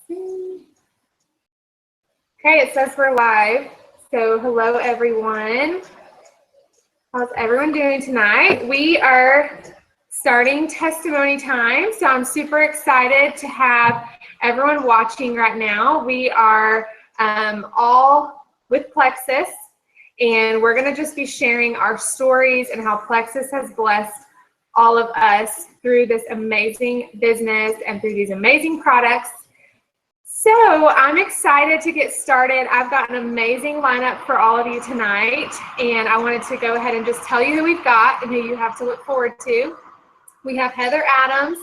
see. Okay, it says we're live. So hello everyone. How's everyone doing tonight? We are starting testimony time. So I'm super excited to have everyone watching right now. We are all with Plexus, and we're going to just be sharing our stories and how Plexus has blessed all of us through this amazing business and through these amazing products. So I'm excited to get started. I've got an amazing lineup for all of you tonight, and I wanted to go ahead and just tell you who we've got and who you have to look forward to. We have Heather Adams,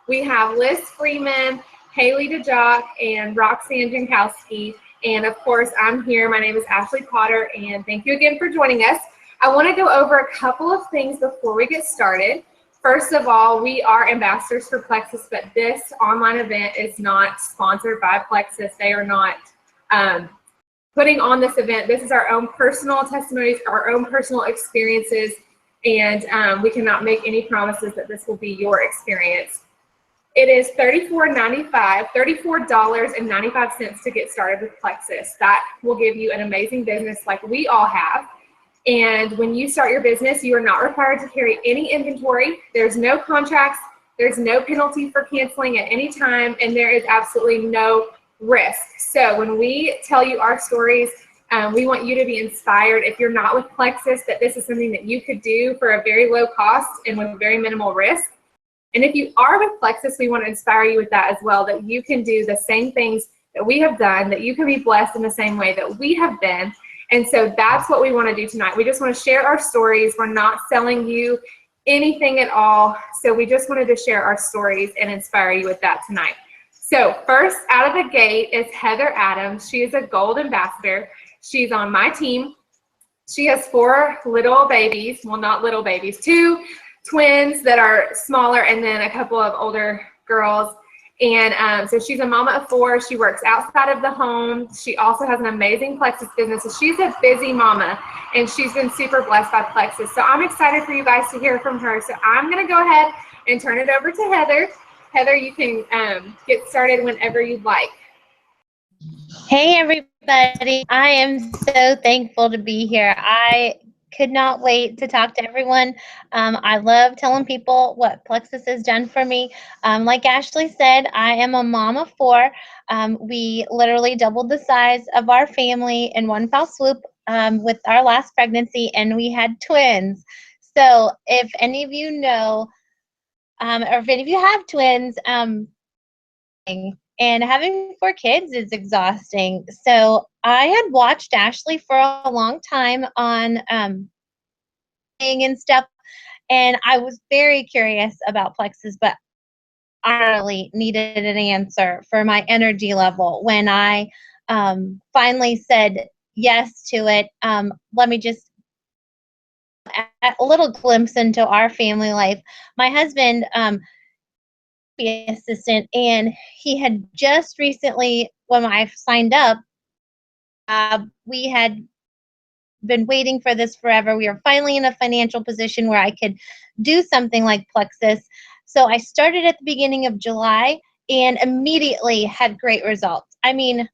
we have Liz Freeman, Hayley Johnson, and Roxanne Jankowski, and of course I'm here. My name is Ashley Potter, and thank you again for joining us. I want to go over a couple of things before we get started. First of all, we are ambassadors for Plexus, but this online event is not sponsored by Plexus. They are not putting on this event. This is our own personal testimonies, our own personal experiences, and we cannot make any promises that this will be your experience. It is $34.95 to get started with Plexus. That will give you an amazing business like we all have. And when you start your business, you are not required to carry any inventory. There's no contracts. There's no penalty for canceling at any time, and there is absolutely no risk. So when we tell you our stories, we want you to be inspired. If you're not with Plexus, that this is something that you could do for a very low cost and with very minimal risk. And if you are with Plexus, we want to inspire you with that as well, that you can do the same things that we have done, that you can be blessed in the same way that we have been. And so that's what we want to do tonight. We just want to share our stories. We're not selling you anything at all. So we just wanted to share our stories and inspire you with that tonight. So first out of the gate is Heather Adams. She is a gold ambassador. She's on my team. She has 4 little babies. Well, not little babies, 2 twins that are smaller, and then a couple of older girls. And so she's a mama of 4. She works outside of the home. She also has an amazing Plexus business. So she's a busy mama, and she's been super blessed by Plexus. So I'm excited for you guys to hear from her. So I'm going to go ahead and turn it over to Heather. Heather, you can get started whenever you'd like. Hey, everybody. I am so thankful to be here. I could not wait to talk to everyone. I love telling people what Plexus has done for me. Like Ashley said, I am a mom of 4. We literally doubled the size of our family in one fell swoop with our last pregnancy, and we had twins. So if any of you know, or if any of you have twins, and having 4 kids is exhausting. So I had watched Ashley for a long time on and stuff, and I was very curious about Plexus, but I really needed an answer for my energy level. When I finally said yes to it, let me just a little glimpse into our family life. My husband assistant, and he had just recently, when I signed up, we had been waiting for this forever. We were finally in a financial position where I could do something like Plexus. So I started at the beginning of July and immediately had great results. I mean,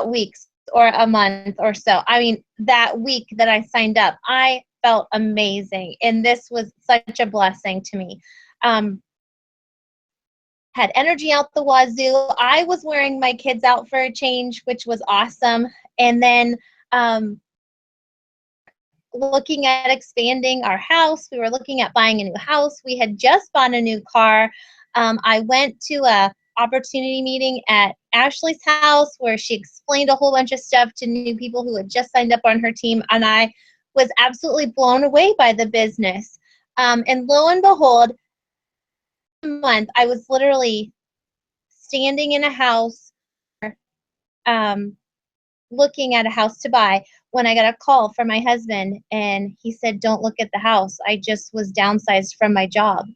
weeks or a month or so. I mean, that week that I signed up, I felt amazing, and this was such a blessing to me. Had energy out the wazoo. I was wearing my kids out for a change, which was awesome. And then looking at expanding our house. We were looking at buying a new house. We had just bought a new car. I went to a opportunity meeting at Ashley's house where she explained a whole bunch of stuff to new people who had just signed up on her team, and I was absolutely blown away by the business. And lo and behold, month I was literally standing in a house looking at a house to buy when I got a call from my husband, and he said, "Don't look at the house. I just was downsized from my job."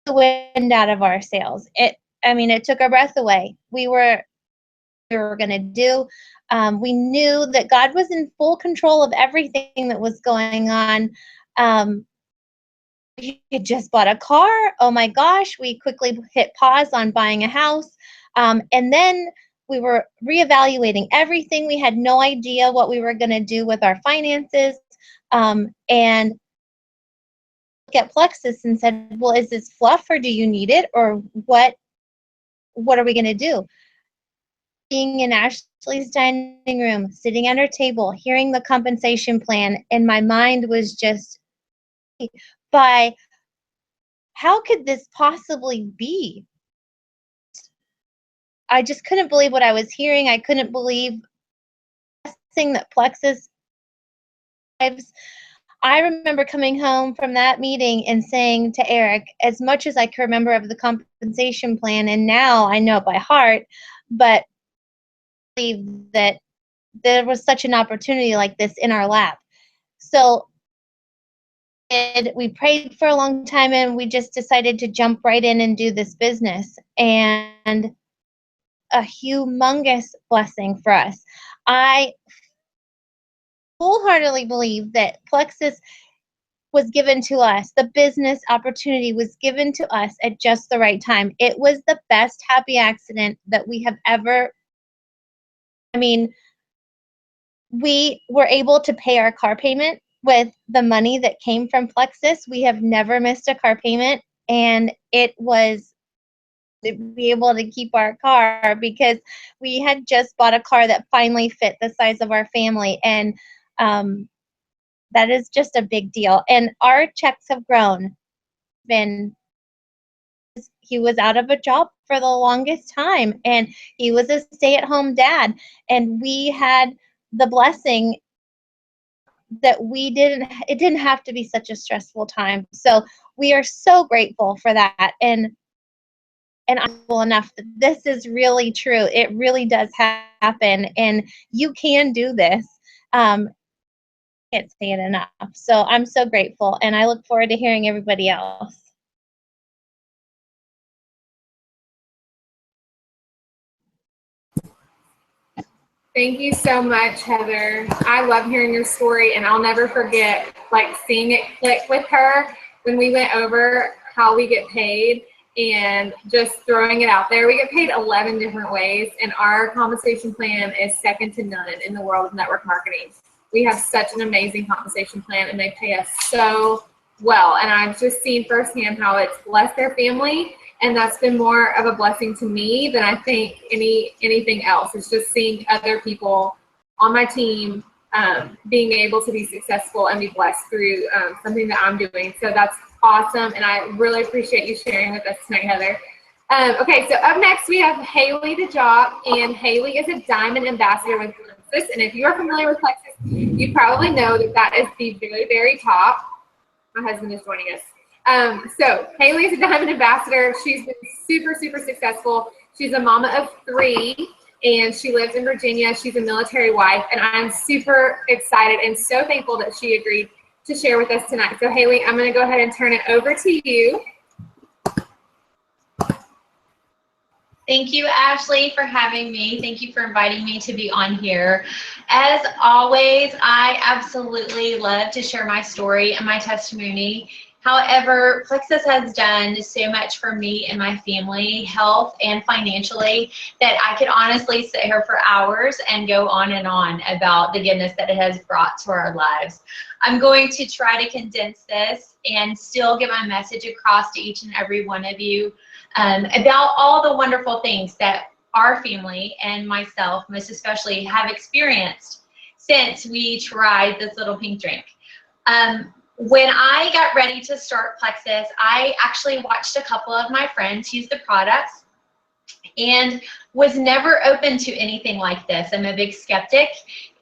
The wind out of our sails. It took our breath away. We were going to do. We knew that God was in full control of everything that was going on. we had just bought a car. Oh my gosh, we quickly hit pause on buying a house. And then we were reevaluating everything. We had no idea what we were going to do with our finances. And look at Plexus and said, well, is this fluff or do you need it? Or what are we going to do? Being in Ashley's dining room, sitting at her table, hearing the compensation plan, and my mind was just by how could this possibly be? I just couldn't believe what I was hearing. I couldn't believe that Plexus lives. I remember coming home from that meeting and saying to Eric, as much as I can remember of the compensation plan, and now I know it by heart, but I believe that there was such an opportunity like this in our lap. So we prayed for a long time and we just decided to jump right in and do this business. And a humongous blessing for us. I wholeheartedly believe that Plexus was given to us. The business opportunity was given to us at just the right time. It was the best happy accident that we have ever. I mean, we were able to pay our car payment with the money that came from Plexus. We have never missed a car payment, and it was to be able to keep our car because we had just bought a car that finally fit the size of our family, and that is just a big deal. And our checks have grown. He was out of a job for the longest time, and he was a stay-at-home dad, and we had the blessing that it didn't have to be such a stressful time. So we are so grateful for that, and I'm grateful enough that this is really true. It really does happen, and you can do this. Can't say it enough. So I'm so grateful, and I look forward to hearing everybody else. Thank you so much, Heather. I love hearing your story, and I'll never forget like seeing it click with her when we went over how we get paid and just throwing it out there. We get paid 11 different ways, and our compensation plan is second to none in the world of network marketing. We have such an amazing compensation plan, and they pay us so well. And I've just seen firsthand how it's blessed their family, and that's been more of a blessing to me than I think anything else. It's just seeing other people on my team being able to be successful and be blessed through something that I'm doing. So that's awesome, and I really appreciate you sharing with us tonight, Heather. Okay, so up next we have Hayley the Jock, and Hayley is a Diamond Ambassador with Plexus. And if you are familiar with Plexus, you probably know that that is the very, very top. My husband is joining us. So Hayley is a Diamond Ambassador. She's been super, super successful. She's a mama of 3, and she lives in Virginia. She's a military wife, and I'm super excited and so thankful that she agreed to share with us tonight. So Hayley, I'm going to go ahead and turn it over to you. Thank you, Ashley, for having me. Thank you for inviting me to be on here. As always, I absolutely love to share my story and my testimony. However, Plexus has done so much for me and my family, health and financially, that I could honestly sit here for hours and go on and on about the goodness that it has brought to our lives. I'm going to try to condense this and still get my message across to each and every one of you about all the wonderful things that our family and myself, most especially, have experienced since we tried this little pink drink. When I got ready to start Plexus, I actually watched a couple of my friends use the products and was never open to anything like this. I'm a big skeptic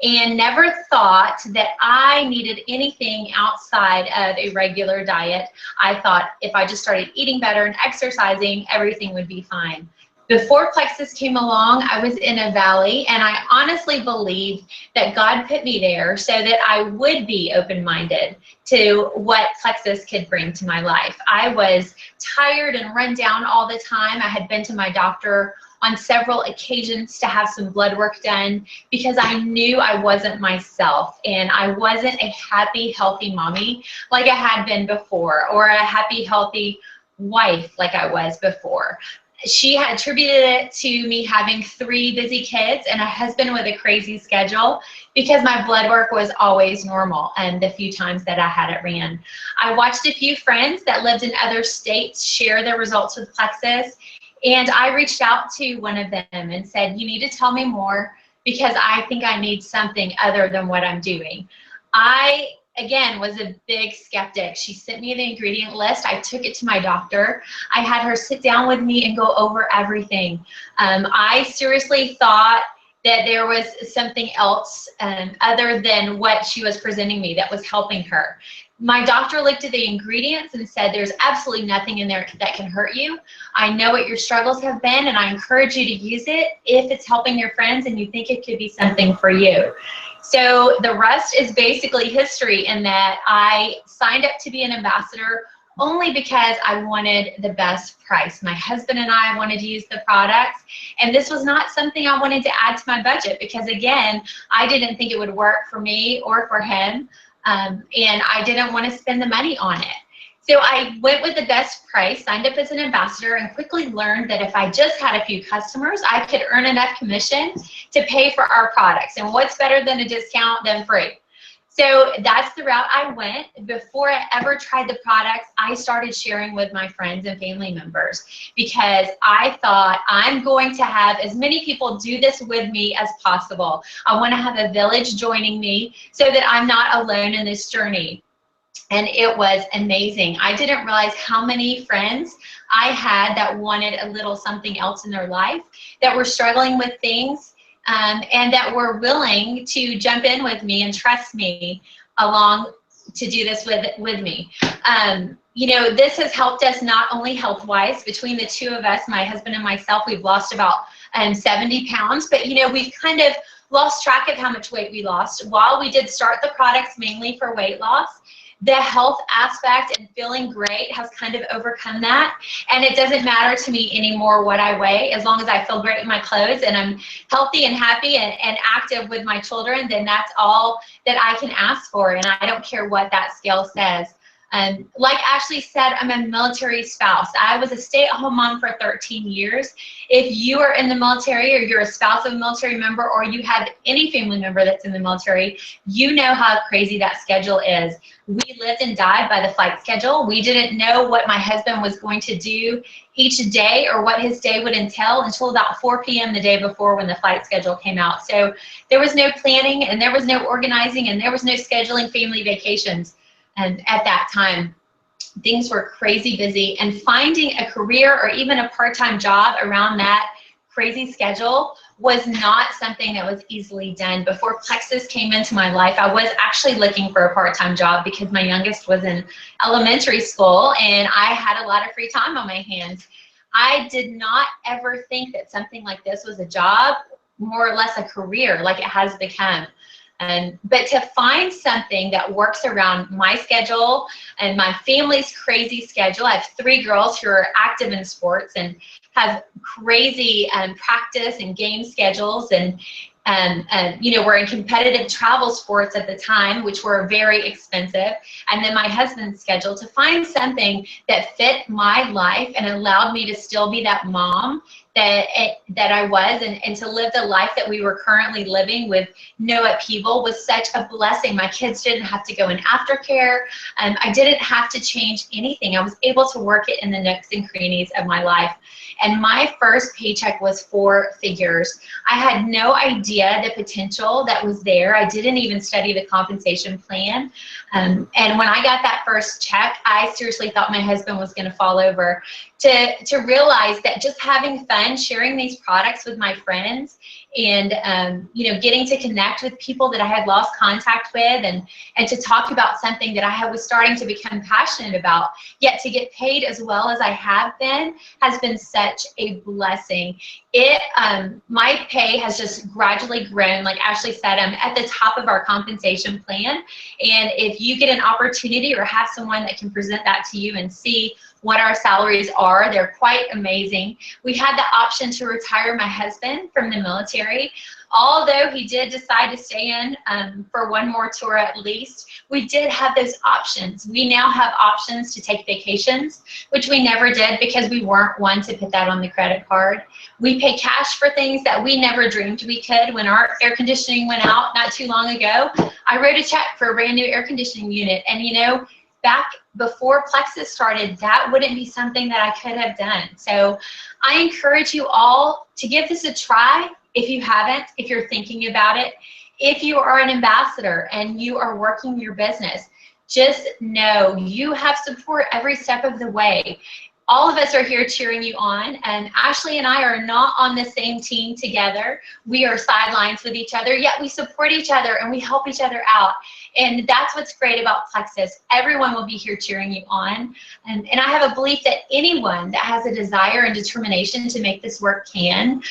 and never thought that I needed anything outside of a regular diet. I thought if I just started eating better and exercising, everything would be fine. Before Plexus came along, I was in a valley, and I honestly believed that God put me there so that I would be open-minded to what Plexus could bring to my life. I was tired and run down all the time. I had been to my doctor on several occasions to have some blood work done because I knew I wasn't myself and I wasn't a happy, healthy mommy like I had been before, or a happy, healthy wife like I was before. She had attributed it to me having 3 busy kids and a husband with a crazy schedule because my blood work was always normal and the few times that I had it ran. I watched a few friends that lived in other states share their results with Plexus, and I reached out to one of them and said, you need to tell me more because I think I need something other than what I'm doing. I, again, was a big skeptic. She sent me the ingredient list. I took it to my doctor. I had her sit down with me and go over everything. I seriously thought that there was something else other than what she was presenting me that was helping her. My doctor looked at the ingredients and said, there's absolutely nothing in there that can hurt you. I know what your struggles have been, and I encourage you to use it if it's helping your friends and you think it could be something for you. So the rest is basically history in that I signed up to be an ambassador only because I wanted the best price. My husband and I wanted to use the products, and this was not something I wanted to add to my budget because, again, I didn't think it would work for me or for him, and I didn't want to spend the money on it. So I went with the best price, signed up as an ambassador, and quickly learned that if I just had a few customers, I could earn enough commission to pay for our products. And what's better than a discount than free? So that's the route I went. Before I ever tried the products, I started sharing with my friends and family members because I thought I'm going to have as many people do this with me as possible. I want to have a village joining me so that I'm not alone in this journey. And it was amazing. I didn't realize how many friends I had that wanted a little something else in their life, that were struggling with things, and that were willing to jump in with me and trust me along to do this with me. You know, this has helped us not only health-wise. Between the two of us, my husband and myself, we've lost about 70 pounds, but you know, we've kind of lost track of how much weight we lost. While we did start the products mainly for weight loss, the health aspect and feeling great has kind of overcome that. And it doesn't matter to me anymore what I weigh. As long as I feel great in my clothes and I'm healthy and happy and active with my children, then that's all that I can ask for. And I don't care what that scale says. Like Ashley said, I'm a military spouse. I was a stay-at-home mom for 13 years. If you are in the military or you're a spouse of a military member or you have any family member that's in the military, you know how crazy that schedule is. We lived and died by the flight schedule. We didn't know what my husband was going to do each day or what his day would entail until about 4 p.m. the day before when the flight schedule came out. So there was no planning and there was no organizing and there was no scheduling family vacations. And at that time, things were crazy busy, and finding a career or even a part-time job around that crazy schedule was not something that was easily done. Before Plexus came into my life, I was actually looking for a part-time job because my youngest was in elementary school and I had a lot of free time on my hands. I did not ever think that something like this was a job, more or less a career like it has become. But to find something that works around my schedule and my family's crazy schedule. I have 3 girls who are active in sports and have crazy practice and game schedules, and you know, we're in competitive travel sports at the time, which were very expensive. And then my husband's schedule, to find something that fit my life and allowed me to still be that mom that I was, and to live the life that we were currently living with no upheaval, was such a blessing. My kids didn't have to go in aftercare. I didn't have to change anything. I was able to work it in the nooks and crannies of my life. And my first paycheck was 4 figures. I had no idea the potential that was there. I didn't even study the compensation plan. And when I got that first check, I seriously thought my husband was going to fall over. To realize that just having fun, sharing these products with my friends, and you know, getting to connect with people that I had lost contact with, and to talk about something that I was starting to become passionate about, yet to get paid as well as I have been, has been such a blessing. My pay has just gradually grown. Like Ashley said, I'm at the top of our compensation plan. And if you get an opportunity or have someone that can present that to you and see what our salaries are, they're quite amazing. We had the option to retire my husband from the military. Although he did decide to stay in for one more tour at least, we did have those options. We now have options to take vacations, which we never did because we weren't one to put that on the credit card. We pay cash for things that we never dreamed we could. When our air conditioning went out not too long ago, I wrote a check for a brand new air conditioning unit. And you know, back before Plexus started, that wouldn't be something that I could have done. So I encourage you all to give this a try. If you haven't, if you're thinking about it, if you are an ambassador and you are working your business, just know you have support every step of the way. All of us are here cheering you on, and Ashley and I are not on the same team together. We are sidelines with each other, yet we support each other and we help each other out. And that's what's great about Plexus. Everyone will be here cheering you on. And I have a belief that anyone that has a desire and determination to make this work can.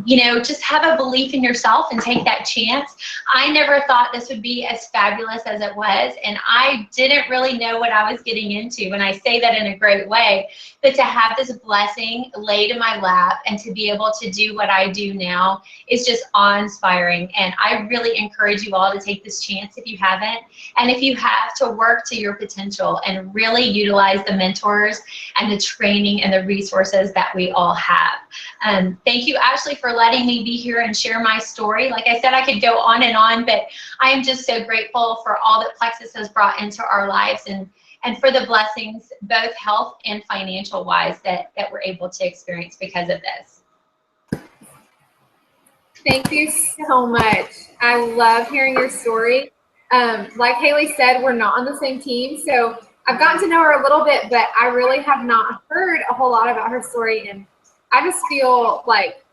You know, just have a belief in yourself and take that chance. I never thought this would be as fabulous as it was, and I didn't really know what I was getting into, and I say that in a great way. But to have this blessing laid in my lap and to be able to do what I do now is just awe-inspiring. And I really encourage you all to take this chance if you haven't. And if you have, to work to your potential and really utilize the mentors and the training and the resources that we all have. Thank you, Ashley, for letting me be here and share my story. Like I said, I could go on and on, but I am just so grateful for all that Plexus has brought into our lives, and for the blessings, both health and financial wise, that we're able to experience because of this. Thank you so much. I love hearing your story. Like Hayley said, we're not on the same team, so I've gotten to know her a little bit, but I really have not heard a whole lot about her story, and I just feel like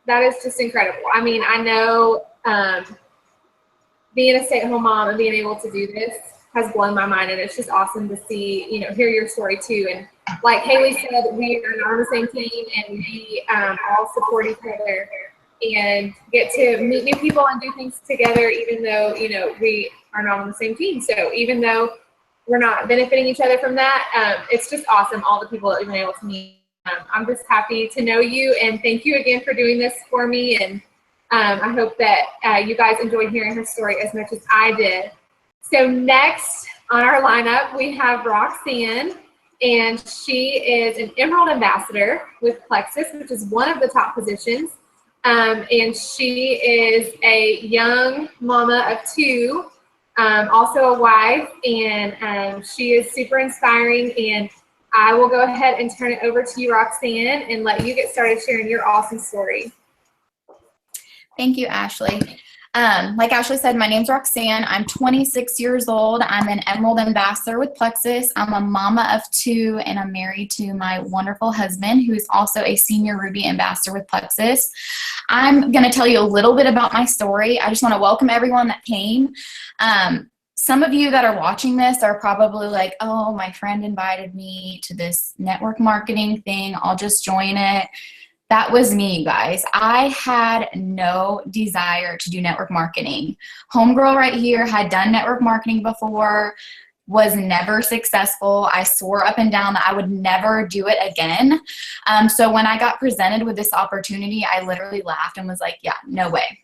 that is just incredible. I mean, I know being a stay-at-home mom and being able to do this has blown my mind, and it's just awesome to see, you know, hear your story too. And like Hayley said, we are not on the same team, and we all support each other and get to meet new people and do things together, even though, you know, we are not on the same team. So even though we're not benefiting each other from that, it's just awesome, all the people that we've been able to meet. I'm just happy to know you, and thank you again for doing this for me. And I hope that you guys enjoyed hearing her story as much as I did. So next on our lineup, we have Roxanne, and she is an Emerald Ambassador with Plexus, which is one of the top positions. And she is a young mama of two, also a wife, and she is super inspiring. And I will go ahead and turn it over to you, Roxanne, and let you get started sharing your awesome story. Thank you, Ashley. Like Ashley said, my name's Roxanne. I'm 26 years old. I'm an Emerald Ambassador with Plexus. I'm a mama of two, and I'm married to my wonderful husband, who's also a Senior Ruby Ambassador with Plexus. I'm going to tell you a little bit about my story. I just want to welcome everyone that came. Some of you that are watching this are probably like, oh, my friend invited me to this network marketing thing. I'll just join it. That was me, guys. I had no desire to do network marketing. Homegirl right here had done network marketing before, was never successful. I swore up and down that I would never do it again. So when I got presented with this opportunity, I literally laughed and was like, yeah, no way.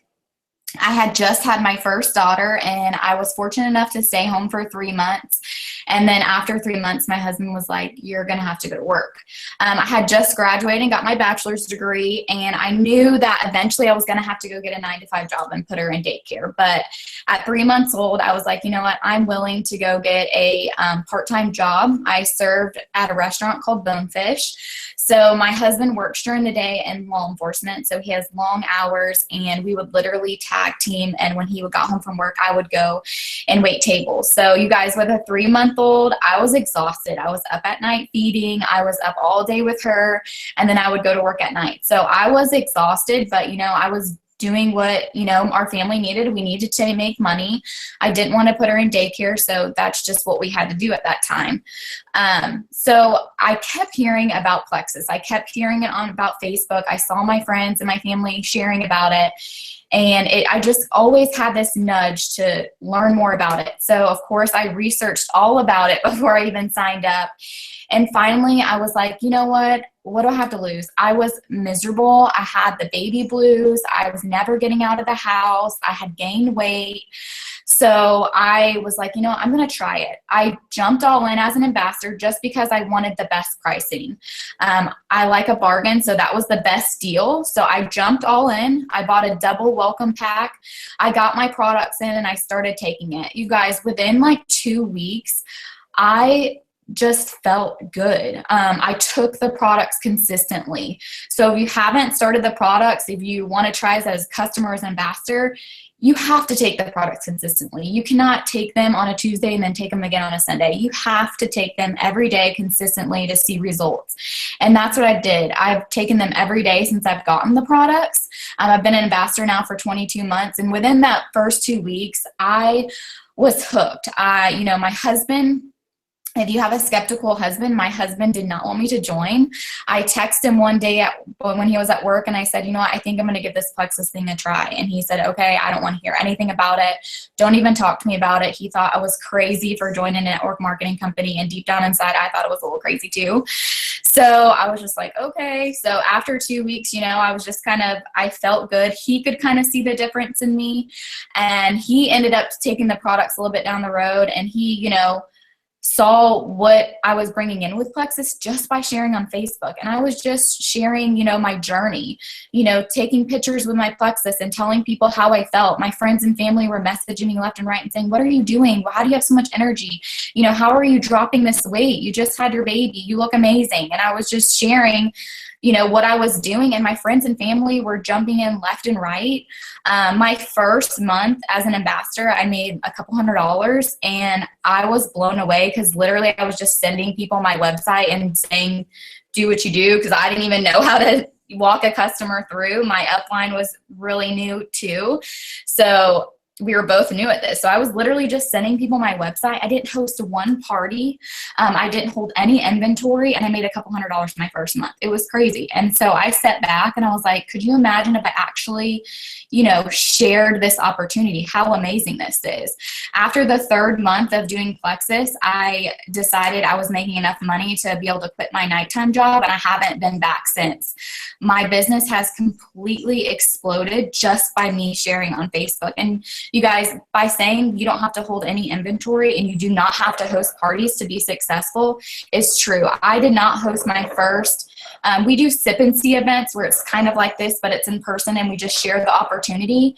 I had just had my first daughter, and I was fortunate enough to stay home for 3 months. And then after 3 months, my husband was like, you're going to have to go to work. I had just graduated and got my bachelor's degree, and I knew that eventually I was going to have to go get a 9-to-5 job and put her in daycare. But at 3 months old, I was like, you know what? I'm willing to go get a part-time job. I served at a restaurant called Bonefish. So my husband works during the day in law enforcement, so he has long hours, and we would literally tag team, and when he got home from work, I would go and wait tables. So you guys, with a 3-month-old, I was exhausted. I was up at night feeding. I was up all day with her, and then I would go to work at night. So I was exhausted, but you know, I was doing what, you know, our family needed. We needed to make money. I didn't want to put her in daycare, so that's just what we had to do at that time. So I kept hearing about Plexus. I kept hearing it on about Facebook. I saw my friends and my family sharing about it. And I just always had this nudge to learn more about it. So of course I researched all about it before I even signed up. And finally I was like, you know what do I have to lose? I was miserable. I had the baby blues. I was never getting out of the house. I had gained weight. So I was like, you know, I'm going to try it. I jumped all in as an ambassador just because I wanted the best pricing. I like a bargain, so that was the best deal. So I jumped all in. I bought a double welcome pack. I got my products in and I started taking it. You guys, within like 2 weeks, I just felt good. I took the products consistently. So if you haven't started the products, if you want to try as customer, as ambassador, you have to take the products consistently. You cannot take them on a Tuesday and then take them again on a Sunday. You have to take them every day consistently to see results. And that's what I did. I've taken them every day since I've gotten the products. I've been an ambassador now for 22 months. And within that first 2 weeks, I was hooked. You know, my husband, if you have a skeptical husband, my husband did not want me to join. I texted him one day when he was at work and I said, you know what, I think I'm going to give this Plexus thing a try. And he said, okay, I don't want to hear anything about it. Don't even talk to me about it. He thought I was crazy for joining a network marketing company. And deep down inside, I thought it was a little crazy too. So I was just like, okay. So after 2 weeks, you know, I was just I felt good. He could kind of see the difference in me. And he ended up taking the products a little bit down the road. And he, you know, saw what I was bringing in with Plexus just by sharing on Facebook. And I was just sharing, you know, my journey, you know, taking pictures with my Plexus and telling people how I felt. My friends and family were messaging me left and right and saying, what are you doing? How do you have so much energy? You know, how are you dropping this weight? You just had your baby. You look amazing. And I was just sharing, you know, what I was doing, and my friends and family were jumping in left and right. My first month as an ambassador, I made a couple $100, and I was blown away because literally I was just sending people my website and saying, do what you do, because I didn't even know how to walk a customer through. My upline was really new too. So we were both new at this. So I was literally just sending people my website. I didn't host one party. I didn't hold any inventory, and I made a couple $100 my first month. It was crazy. And so I sat back and I was like, could you imagine if I actually, you know, shared this opportunity, how amazing this is. After the third month of doing Plexus, I decided I was making enough money to be able to quit my nighttime job, and I haven't been back since. My business has completely exploded just by me sharing on Facebook. And you guys, by saying you don't have to hold any inventory and you do not have to host parties to be successful is true. I did not host my first. We do sip and see events where it's kind of like this, but it's in person and we just share the opportunity.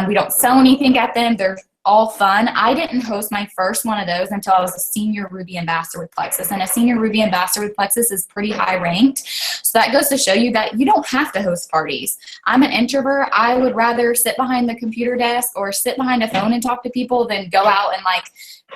We don't sell anything at them. They're all fun. I didn't host my first one of those until I was a senior Ruby ambassador with Plexus, and a senior Ruby ambassador with Plexus is pretty high ranked. So that goes to show you that you don't have to host parties. I'm an introvert. I would rather sit behind the computer desk or sit behind a phone and talk to people than go out and like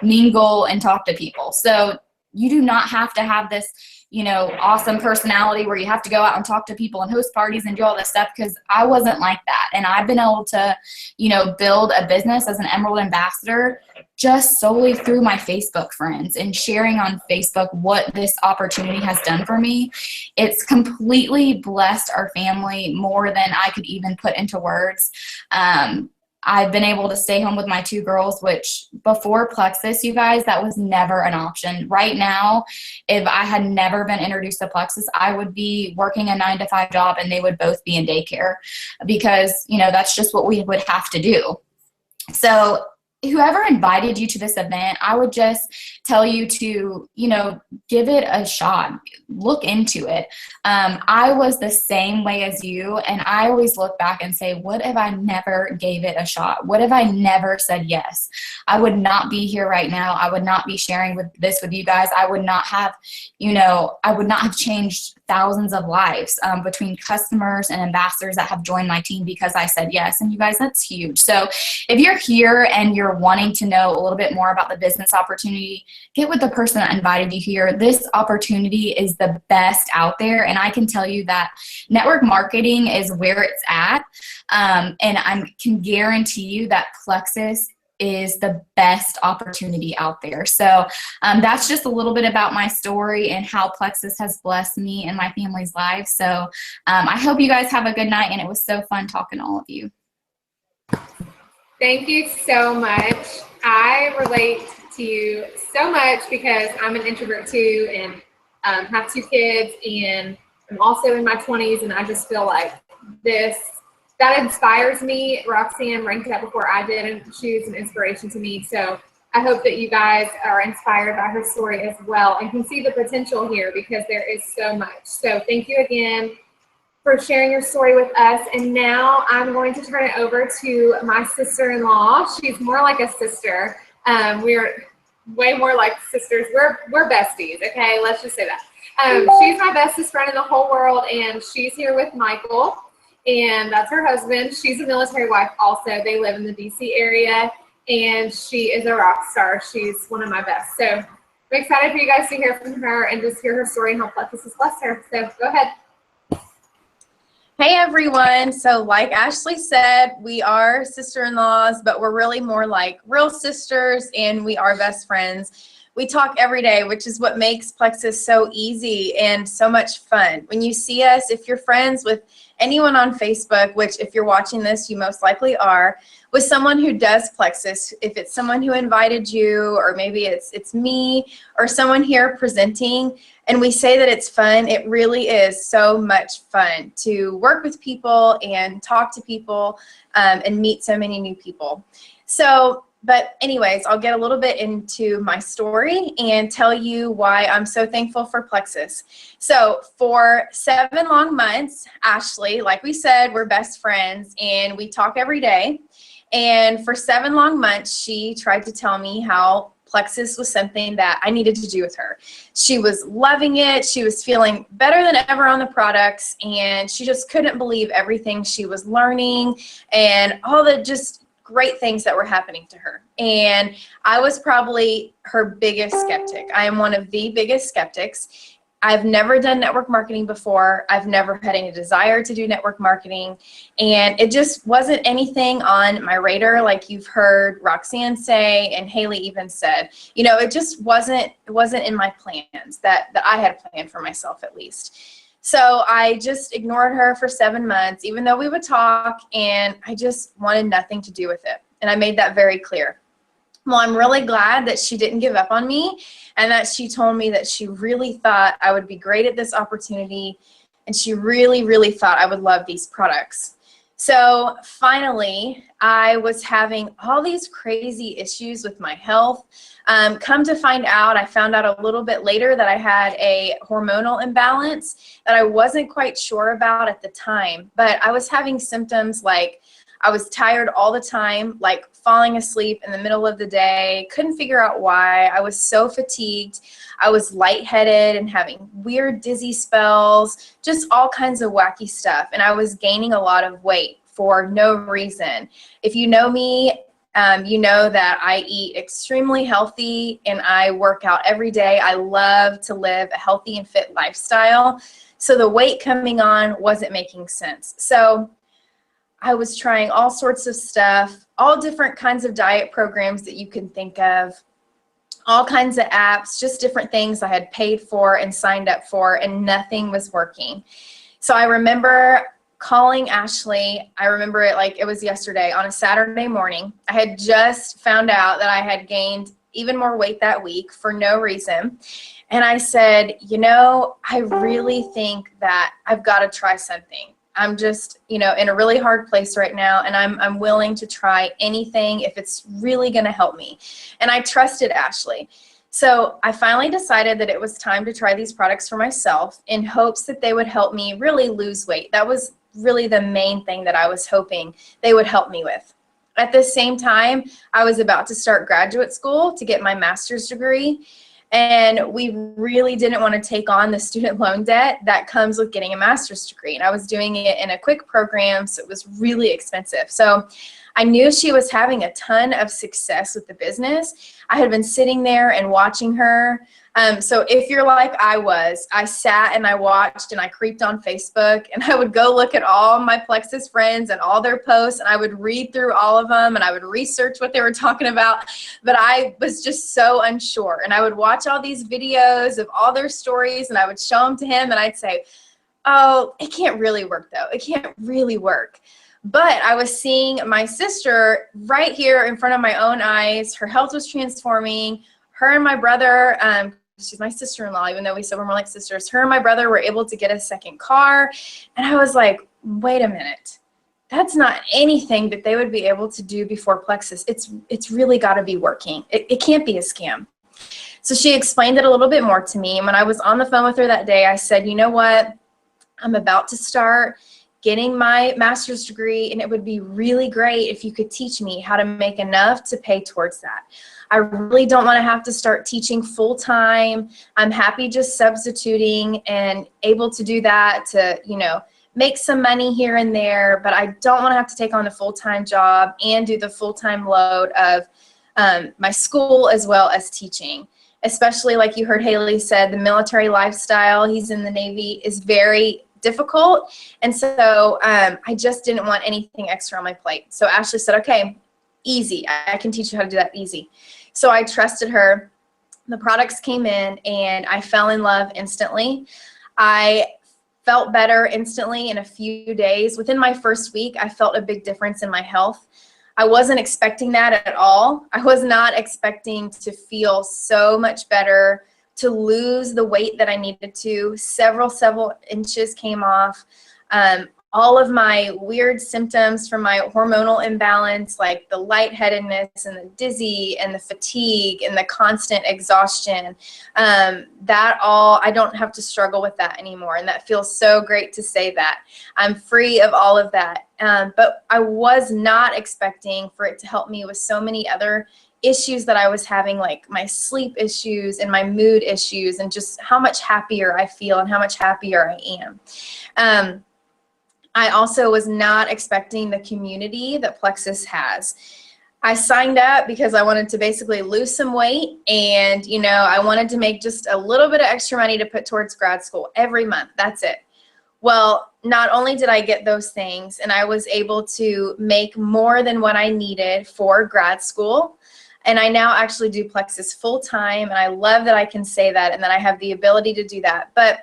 mingle and talk to people. So you do not have to have this, you know, awesome personality where you have to go out and talk to people and host parties and do all this stuff, because I wasn't like that. And I've been able to, you know, build a business as an Emerald ambassador just solely through my Facebook friends and sharing on Facebook what this opportunity has done for me. It's completely blessed our family more than I could even put into words. I've been able to stay home with my 2 girls, which before Plexus, you guys, that was never an option. Right now, if I had never been introduced to Plexus, I would be working a 9-to-5 job and they would both be in daycare, because, you know, that's just what we would have to do. So whoever invited you to this event, I would just tell you to, you know, give it a shot. Look into it. I was the same way as you, and I always look back and say, what if I never gave it a shot? What if I never said yes? I would not be here right now. I would not be sharing this with you guys. I would not have, you know, I would not have changed thousands of lives between customers and ambassadors that have joined my team because I said yes. And you guys, that's huge. So if you're here and you're wanting to know a little bit more about the business opportunity, get with the person that invited you here. This opportunity is the best out there. And I can tell you that network marketing is where it's at. And I can guarantee you that Plexus is the best opportunity out there. So that's just a little bit about my story and how Plexus has blessed me and my family's lives. So I hope you guys have a good night, and it was so fun talking to all of you. Thank you so much. I relate to you so much because I'm an introvert too, and have 2 kids, and I'm also in my 20s, and I just feel like that inspires me. Roxanne ranked that before I did, and she was an inspiration to me. So I hope that you guys are inspired by her story as well and can see the potential here, because there is so much. So thank you again for sharing your story with us. And now I'm going to turn it over to my sister-in-law. She's more like a sister. We're way more like sisters. We're besties, okay? Let's just say that. She's my bestest friend in the whole world, and she's here with Michael. And that's her husband. She's a military wife also. They live in the DC area, and she is a rock star. She's one of my best. So I'm excited for you guys to hear from her and just hear her story and how Plexus has blessed her. So go ahead. Hey everyone. So like Ashley said, we are sister-in-laws, but we're really more like real sisters, and we are best friends. We talk every day, which is what makes Plexus so easy and so much fun. When you see us, if you're friends with anyone on Facebook, which if you're watching this, you most likely are, with someone who does Plexus, if it's someone who invited you, or maybe it's me or someone here presenting, and we say that it's fun, it really is so much fun to work with people and talk to people and meet so many new people. But anyways, I'll get a little bit into my story and tell you why I'm so thankful for Plexus. So for 7 long months, Ashley, like we said, we're best friends and we talk every day. And for 7 long months, she tried to tell me how Plexus was something that I needed to do with her. She was loving it. She was feeling better than ever on the products, and she just couldn't believe everything she was learning and all the just great things that were happening to her. And I was probably her biggest skeptic. I am one of the biggest skeptics. I've never done network marketing before. I've never had any desire to do network marketing. And it just wasn't anything on my radar, like you've heard Roxanne say and Hayley even said. You know, it just wasn't in my plans that I had planned for myself, at least. So I just ignored her for 7 months, even though we would talk, and I just wanted nothing to do with it. And I made that very clear. Well, I'm really glad that she didn't give up on me, and that she told me that she really thought I would be great at this opportunity, and she really, really thought I would love these products. So finally, I was having all these crazy issues with my health. Come to find out, I found out a little bit later that I had a hormonal imbalance that I wasn't quite sure about at the time. But I was having symptoms like I was tired all the time, like falling asleep in the middle of the day, couldn't figure out why. I was so fatigued. I was lightheaded and having weird dizzy spells, just all kinds of wacky stuff. And I was gaining a lot of weight for no reason. If you know me, you know that I eat extremely healthy and I work out every day. I love to live a healthy and fit lifestyle. So the weight coming on wasn't making sense. So I was trying all sorts of stuff, all different kinds of diet programs that you can think of, all kinds of apps, just different things I had paid for and signed up for, and nothing was working. So I remember calling Ashley. I remember it like it was yesterday on a Saturday morning. I had just found out that I had gained even more weight that week for no reason. And I said, you know, I really think that I've got to try something. I'm just, you know, in a really hard place right now, and I'm willing to try anything if it's really going to help me. And I trusted Ashley. So I finally decided that it was time to try these products for myself in hopes that they would help me really lose weight. That was really the main thing that I was hoping they would help me with. At the same time, I was about to start graduate school to get my master's degree. And we really didn't want to take on the student loan debt that comes with getting a master's degree. And I was doing it in a quick program, so it was really expensive. So I knew she was having a ton of success with the business. I had been sitting there and watching her. So if you're like I was, I sat and I watched and I creeped on Facebook, and I would go look at all my Plexus friends and all their posts, and I would read through all of them, and I would research what they were talking about. But I was just so unsure, and I would watch all these videos of all their stories, and I would show them to him, and I'd say, oh, it can't really work though. It can't really work. But I was seeing my sister right here in front of my own eyes. Her health was transforming. Her and my brother, she's my sister-in-law, even though we said we're more like sisters, her and my brother were able to get a second car. And I was like, wait a minute. That's not anything that they would be able to do before Plexus. It's really got to be working. It can't be a scam. So she explained it a little bit more to me. And when I was on the phone with her that day, I said, you know what? I'm about to start getting my master's degree, and it would be really great if you could teach me how to make enough to pay towards that. I really don't want to have to start teaching full-time. I'm happy just substituting and able to do that to, you know, make some money here and there, but I don't want to have to take on a full-time job and do the full-time load of my school as well as teaching. Especially like you heard Hayley said, the military lifestyle, he's in the Navy, is very difficult. And so I just didn't want anything extra on my plate. So Ashley said, okay, easy. I can teach you how to do that easy. So I trusted her. The products came in and I fell in love instantly. I felt better instantly in a few days. Within my first week, I felt a big difference in my health. I wasn't expecting that at all. I was not expecting to feel so much better, to lose the weight that I needed to. Several inches came off. All of my weird symptoms from my hormonal imbalance, like the lightheadedness and the dizzy and the fatigue and the constant exhaustion, that all, I don't have to struggle with that anymore. And that feels so great to say that. I'm free of all of that. But I was not expecting for it to help me with so many other issues that I was having, like my sleep issues and my mood issues, and just how much happier I feel and how much happier I am. I also was not expecting the community that Plexus has. I signed up because I wanted to basically lose some weight, and you know, I wanted to make just a little bit of extra money to put towards grad school every month. That's it. Well, not only did I get those things, and I was able to make more than what I needed for grad school, and I now actually do Plexus full time, and I love that I can say that and that I have the ability to do that. But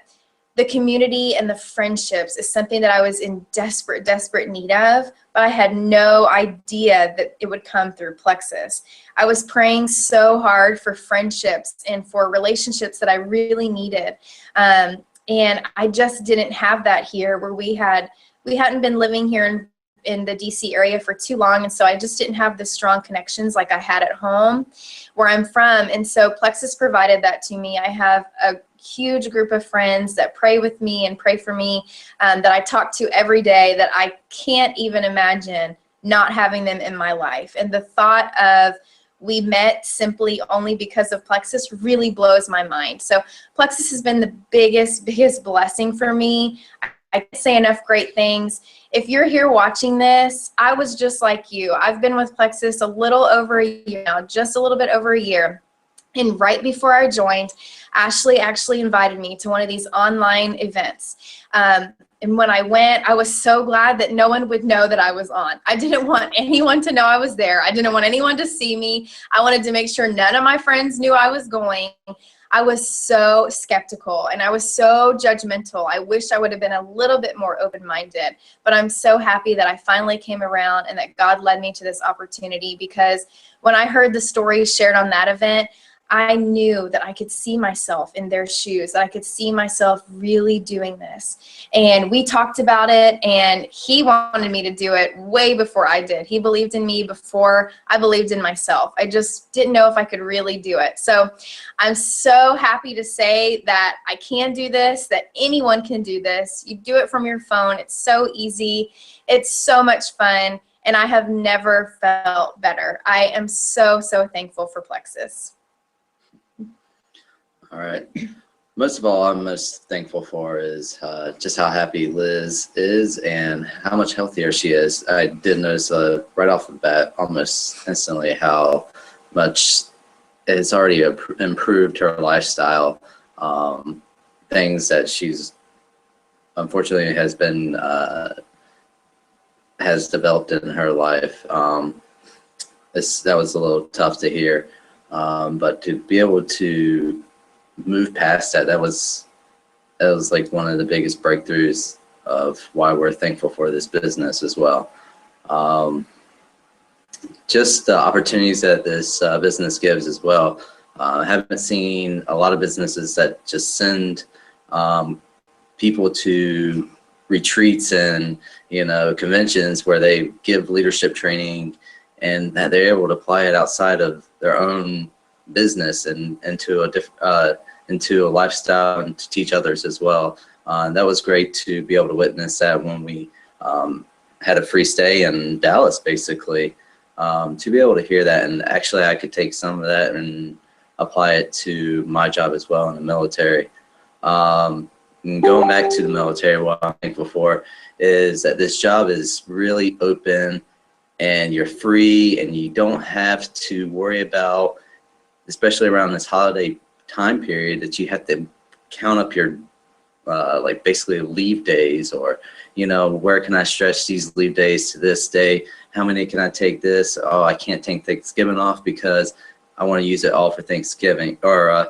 the community and the friendships is something that I was in desperate need of, but I had no idea that it would come through Plexus. I was praying so hard for friendships and for relationships that I really needed. And I just didn't have that here, where we hadn't been living here in the DC area for too long, and so I just didn't have the strong connections like I had at home where I'm from. And so Plexus provided that to me. I have a huge group of friends that pray with me and pray for me, that I talk to every day, that I can't even imagine not having them in my life. And the thought of we met simply only because of Plexus really blows my mind. So Plexus has been the biggest blessing for me. I can't say enough great things. If you're here watching this, I was just like you. I've been with Plexus a little over a year now, just a little bit over a year. And right before I joined, Ashley actually invited me to one of these online events. And when I went, I was so glad that no one would know that I was on. I didn't want anyone to know I was there. I didn't want anyone to see me. I wanted to make sure none of my friends knew I was going. I was so skeptical and I was so judgmental. I wish I would have been a little bit more open-minded, but I'm so happy that I finally came around and that God led me to this opportunity, because when I heard the stories shared on that event, I knew that I could see myself in their shoes, that I could see myself really doing this. And we talked about it, and he wanted me to do it way before I did. He believed in me before I believed in myself. I just didn't know if I could really do it. So I'm so happy to say that I can do this, that anyone can do this. You do it from your phone. It's so easy. It's so much fun. And I have never felt better. I am so, so thankful for Plexus. All right. Most of all, I'm most thankful for is just how happy Liz is and how much healthier she is. I did notice right off the bat, almost instantly, how much it's already improved her lifestyle. Things that she's unfortunately has developed in her life. That was a little tough to hear, but to be able to move past that was like one of the biggest breakthroughs of why we're thankful for this business as well. Just the opportunities that this business gives as well. I haven't seen a lot of businesses that just send people to retreats and conventions where they give leadership training, and that they're able to apply it outside of their own business and into a lifestyle and to teach others as well. That was great to be able to witness that when we had a free stay in Dallas, basically, to be able to hear that. And actually I could take some of that and apply it to my job as well in the military. And going back to the military, what I'm thankful for is that this job is really open and you're free and you don't have to worry about, especially around this holiday time period, that you have to count up your like basically leave days, or where can I stretch these leave days to this day, how many can I take this, oh, I can't take Thanksgiving off because I want to use it all for Thanksgiving, or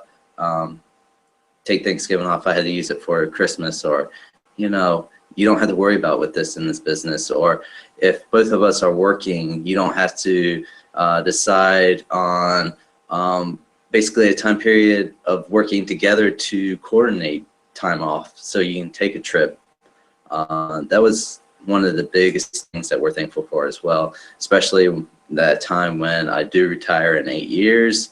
take Thanksgiving off, I had to use it for Christmas, or you don't have to worry about with this in this business. Or if both of us are working, you don't have to decide on basically a time period of working together to coordinate time off so you can take a trip. That was one of the biggest things that we're thankful for as well, especially that time when I do retire in 8 years,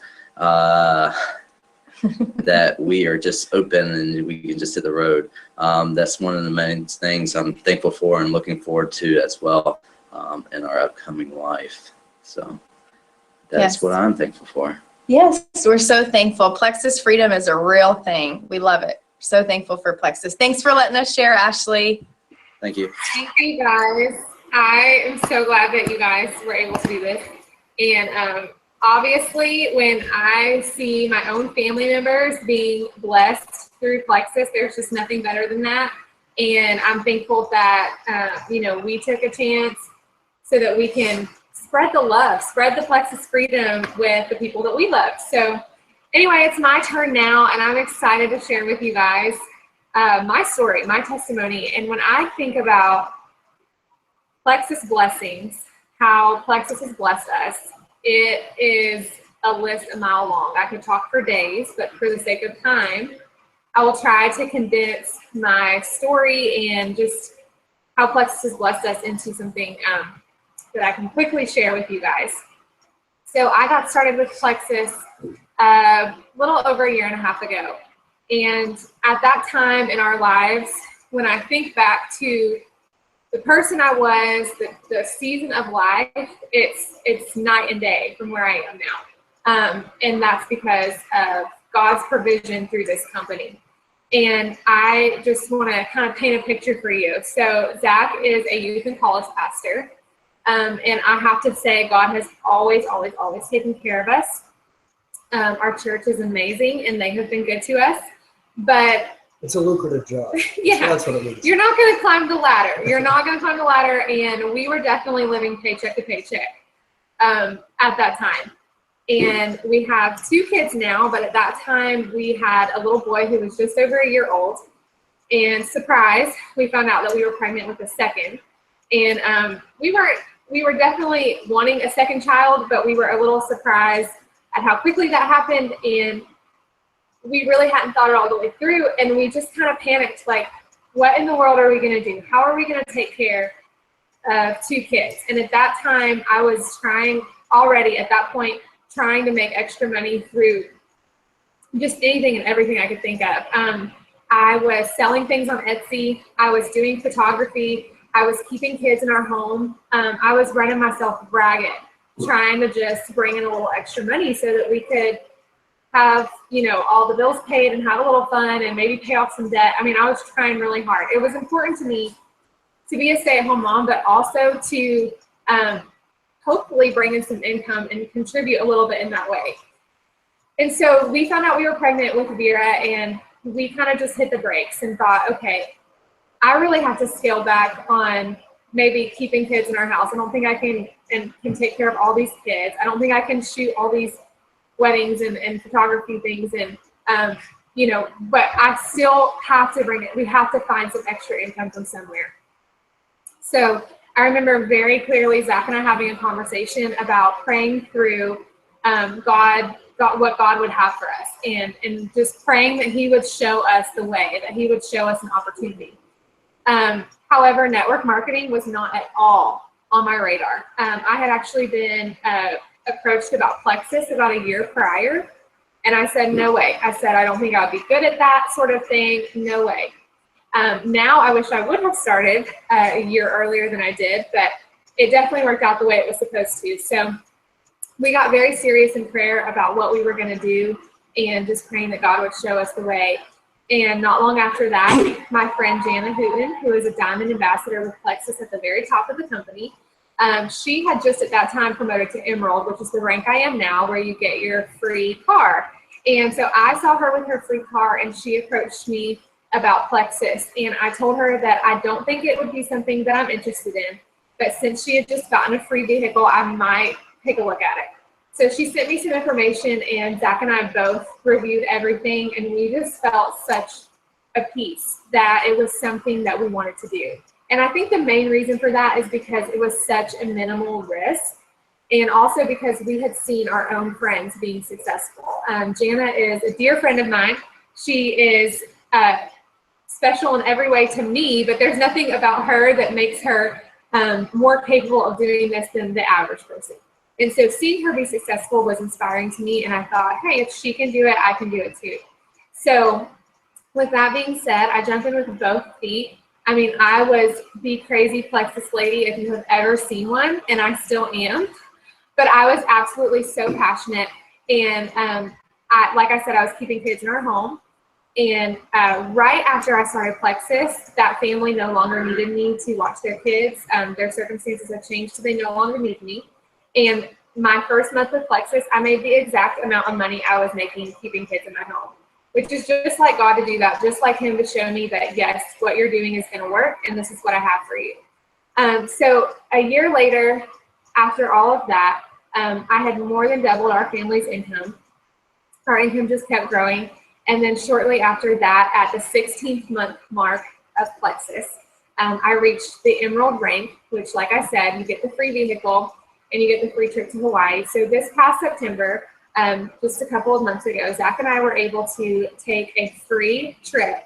that we are just open and we can just hit the road. That's one of the main things I'm thankful for and looking forward to as well in our upcoming life. So that's what I'm thankful for. Yes, we're so thankful. Plexus freedom is a real thing. We love it. So thankful for Plexus. Thanks for letting us share, Ashley. Thank you. Thank you, guys. I am so glad that you guys were able to do this. And obviously, when I see my own family members being blessed through Plexus, there's just nothing better than that. And I'm thankful that, we took a chance so that we can spread the love, spread the Plexus freedom with the people that we love. So anyway, it's my turn now, and I'm excited to share with you guys my story, my testimony. And when I think about Plexus blessings, how Plexus has blessed us, it is a list a mile long. I could talk for days, but for the sake of time, I will try to condense my story and just how Plexus has blessed us into something that I can quickly share with you guys. So I got started with Plexus a little over 1.5 years ago. And at that time in our lives, when I think back to the person I was, the season of life, it's night and day from where I am now. And that's because of God's provision through this company. And I just want to kind of paint a picture for you. So Zach is a youth and college pastor. And I have to say, God has always, always, always taken care of us. Our church is amazing, and they have been good to us. But it's a lucrative job. Yeah, so that's what it means. You're not going to climb the ladder. You're not going to climb the ladder, and we were definitely living paycheck to paycheck at that time. And we have 2 kids now, but at that time we had a little boy who was just over 1 year old. And surprise, we found out that we were pregnant with a second. And we were definitely wanting a second child, but we were a little surprised at how quickly that happened. And we really hadn't thought it all the way through, and we just kind of panicked, like, what in the world are we going to do? How are we going to take care of 2 kids? And at that time, I was trying to make extra money through just anything and everything I could think of. I was selling things on Etsy. I was doing photography. I was keeping kids in our home. I was running myself ragged, trying to just bring in a little extra money so that we could have, you know, all the bills paid and have a little fun and maybe pay off some debt. I mean, I was trying really hard. It was important to me to be a stay-at-home mom, but also to hopefully bring in some income and contribute a little bit in that way. And so we found out we were pregnant with Vera, and we kind of just hit the brakes and thought, okay, I really have to scale back on maybe keeping kids in our house. I don't think I can take care of all these kids. I don't think I can shoot all these weddings and photography things, and you know, but I still have to bring it. We have to find some extra income from somewhere. So I remember very clearly Zach and I having a conversation about praying through what God would have for us, and just praying that He would show us the way, that He would show us an opportunity. However, network marketing was not at all on my radar. I had actually been approached about Plexus about a year prior, and I said, no way. I said, I don't think I would be good at that sort of thing. No way. Now I wish I would have started a year earlier than I did, but it definitely worked out the way it was supposed to. So we got very serious in prayer about what we were going to do, and just praying that God would show us the way. And not long after that, my friend Jana Hooten, who is a Diamond Ambassador with Plexus at the very top of the company, she had just at that time promoted to Emerald, which is the rank I am now, where you get your free car. And so I saw her with her free car, and she approached me about Plexus. And I told her that I don't think it would be something that I'm interested in, but since she had just gotten a free vehicle, I might take a look at it. So she sent me some information, and Zach and I both reviewed everything, and we just felt such a peace that it was something that we wanted to do. And I think the main reason for that is because it was such a minimal risk, and also because we had seen our own friends being successful. Jana is a dear friend of mine. She is special in every way to me, but there's nothing about her that makes her more capable of doing this than the average person. And so seeing her be successful was inspiring to me, and I thought, hey, if she can do it, I can do it too. So with that being said, I jumped in with both feet. I mean, I was the crazy Plexus lady if you have ever seen one, and I still am. But I was absolutely so passionate, and like I said, I was keeping kids in our home. And right after I started Plexus, that family no longer needed me to watch their kids. Their circumstances have changed, so they no longer need me. And my first month with Plexus, I made the exact amount of money I was making keeping kids in my home, which is just like God to do that, just like Him to show me that, yes, what you're doing is going to work, and this is what I have for you. So a year later, after all of that, I had more than doubled our family's income. Our income just kept growing. And then shortly after that, at the 16th month mark of Plexus, I reached the Emerald rank, which, like I said, you get the free vehicle and you get the free trip to Hawaii. So this past September, just a couple of months ago, Zach and I were able to take a free trip